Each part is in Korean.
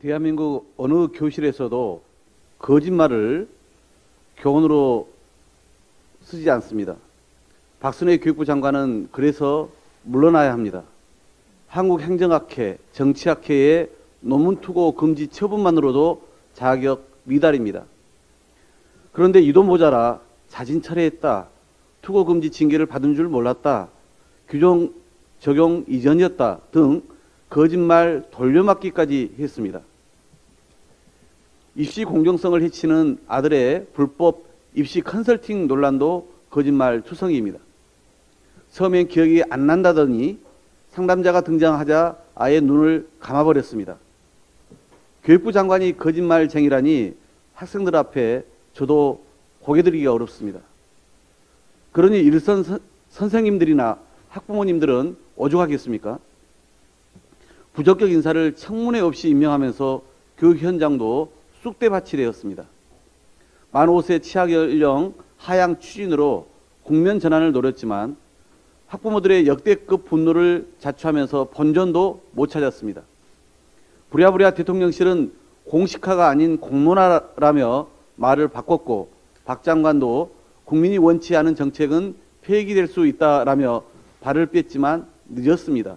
대한민국 어느 교실에서도 거짓말을 교훈으로 쓰지 않습니다. 박순애 교육부 장관은 그래서 물러나야 합니다. 한국행정학회, 정치학회의 논문 투고 금지 처분만으로도 자격 미달입니다. 그런데 이도 모자라 자진 철회했다, 투고 금지 징계를 받은 줄 몰랐다, 규정 적용 이전이었다 등 거짓말 돌려막기까지 했습니다. 입시 공정성을 해치는 아들의 불법 입시 컨설팅 논란도 거짓말 투성이입니다. 처음엔 기억이 안 난다더니 상담자가 등장하자 아예 눈을 감아버렸습니다. 교육부 장관이 거짓말쟁이라니 학생들 앞에 저도 고개 들기가 어렵습니다. 그러니 일선 선생님들이나 학부모님들은 오죽하겠습니까? 부적격 인사를 청문회 없이 임명하면서 교육 현장도 쑥대밭이 되었습니다. 만 5세 취학연령 하향 추진으로 국면 전환을 노렸지만 학부모들의 역대급 분노를 자초하면서 본전도 못 찾았습니다. 부랴부랴 대통령실은 공식화가 아닌 공론화라며 말을 바꿨고, 박 장관도 국민이 원치 않은 정책은 폐기될 수 있다라며 발을 뺐지만 늦었습니다.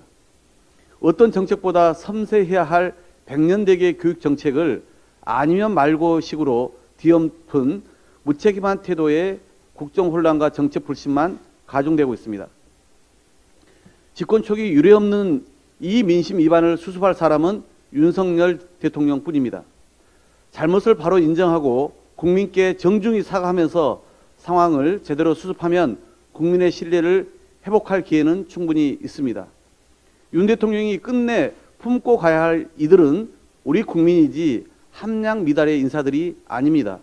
어떤 정책보다 섬세해야 할 백년대계 교육정책을 아니면 말고 식으로 뒤엎은 무책임한 태도에 국정혼란과 정책 불신만 가중되고 있습니다. 집권 초기 유례없는 이 민심 위반을 수습할 사람은 윤석열 대통령뿐입니다. 잘못을 바로 인정하고 국민께 정중히 사과하면서 상황을 제대로 수습하면 국민의 신뢰를 회복할 기회는 충분히 있습니다. 윤 대통령이 끝내 품고 가야 할 이들은 우리 국민이지 함량 미달의 인사들이 아닙니다.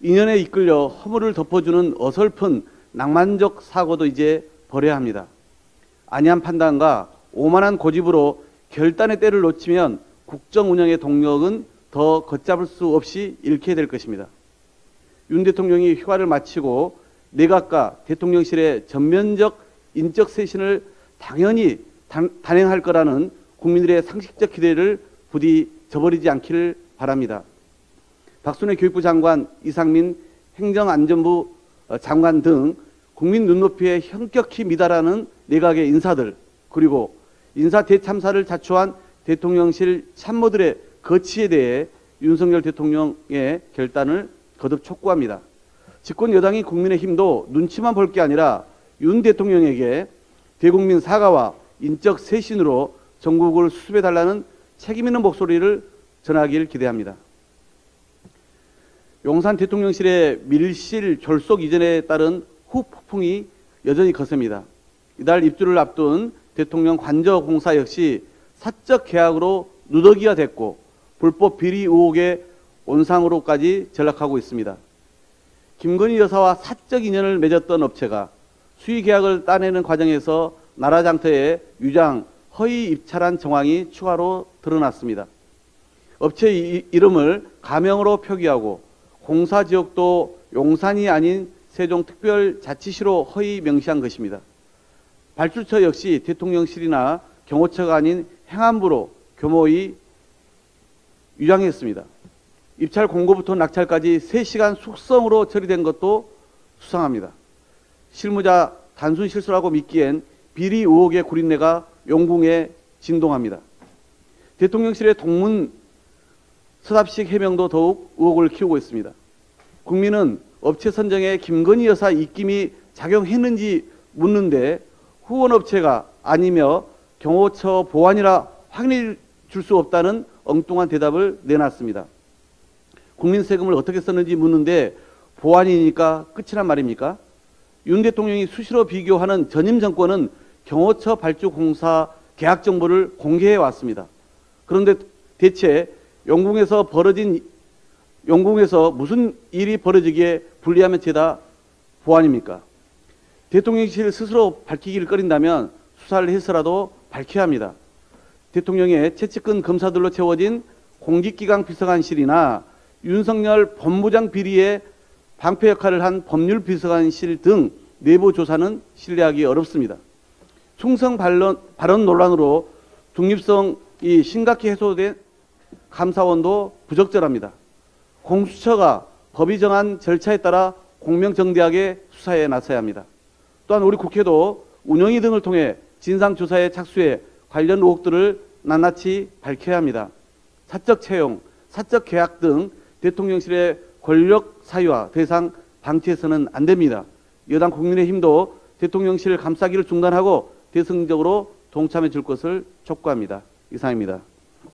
인연에 이끌려 허물을 덮어주는 어설픈 낭만적 사고도 이제 버려야 합니다. 안이한 판단과 오만한 고집으로 결단의 때를 놓치면 국정 운영의 동력은 더 걷잡을 수 없이 잃게 될 것입니다. 윤 대통령이 휴가를 마치고 내각과 대통령실의 전면적 인적 쇄신을 당연히 단행할 거라는 국민들의 상식적 기대를 부디 저버리지 않기를 바랍니다. 박순애 교육부 장관, 이상민 행정안전부 장관 등 국민 눈높이에 현격히 미달하는 내각의 인사들, 그리고 인사 대참사를 자초한 대통령실 참모들의 거취에 대해 윤석열 대통령의 결단을 거듭 촉구합니다. 집권 여당인 국민의힘도 눈치만 볼 게 아니라 윤 대통령에게 대국민 사과와 인적 쇄신으로 전국을 수습해달라는 책임 있는 목소리를 전하길 기대합니다. 용산 대통령실의 밀실 졸속 이전에 따른 후폭풍이 여전히 거셉니다. 이달 입주를 앞둔 대통령 관저공사 역시 사적 계약으로 누더기가 됐고 불법 비리 의혹의 온상으로까지 전락하고 있습니다. 김건희 여사와 사적 인연을 맺었던 업체가 수의 계약을 따내는 과정에서 나라 장터에 유장, 허위 입찰한 정황이 추가로 드러났습니다. 업체 이름을 가명으로 표기하고 공사 지역도 용산이 아닌 세종특별자치시로 허위 명시한 것입니다. 발주처 역시 대통령실이나 경호처가 아닌 행안부로 교모히 유장했습니다. 입찰 공고부터 낙찰까지 3시간 숙성으로 처리된 것도 수상합니다. 실무자 단순 실수라고 믿기엔 비리 의혹의 구린내가 용궁에 진동합니다. 대통령실의 동문 서답식 해명도 더욱 의혹을 키우고 있습니다. 국민은 업체 선정에 김건희 여사 입김이 작용했는지 묻는데 후원업체가 아니며 경호처 보안이라 확인해 줄 수 없다는 엉뚱한 대답을 내놨습니다. 국민 세금을 어떻게 썼는지 묻는데 보안이니까 끝이란 말입니까? 윤 대통령이 수시로 비교하는 전임 정권은 경호처 발주 공사 계약 정보를 공개해 왔습니다. 그런데 대체 용궁에서 무슨 일이 벌어지기에 불리하면 죄다 보안입니까? 대통령실 스스로 밝히기를 꺼린다면 수사를 해서라도 밝혀야 합니다. 대통령의 최측근 검사들로 채워진 공직기강 비서관실이나 윤석열 법무장 비리의 방패 역할을 한 법률비서관실 등 내부 조사는 신뢰하기 어렵습니다. 충성 발언 논란으로 중립성이 심각히 해소된 감사원도 부적절합니다. 공수처가 법이 정한 절차에 따라 공명정대하게 수사에 나서야 합니다. 또한 우리 국회도 운영위 등을 통해 진상조사에 착수해 관련 의혹들을 낱낱이 밝혀야 합니다. 사적 채용, 사적 계약 등 대통령실의 권력 사유화 더 이상 방치해서는 안 됩니다. 여당 국민의힘도 대통령실 감싸기를 중단하고 대승적으로 동참해 줄 것을 촉구합니다. 이상입니다.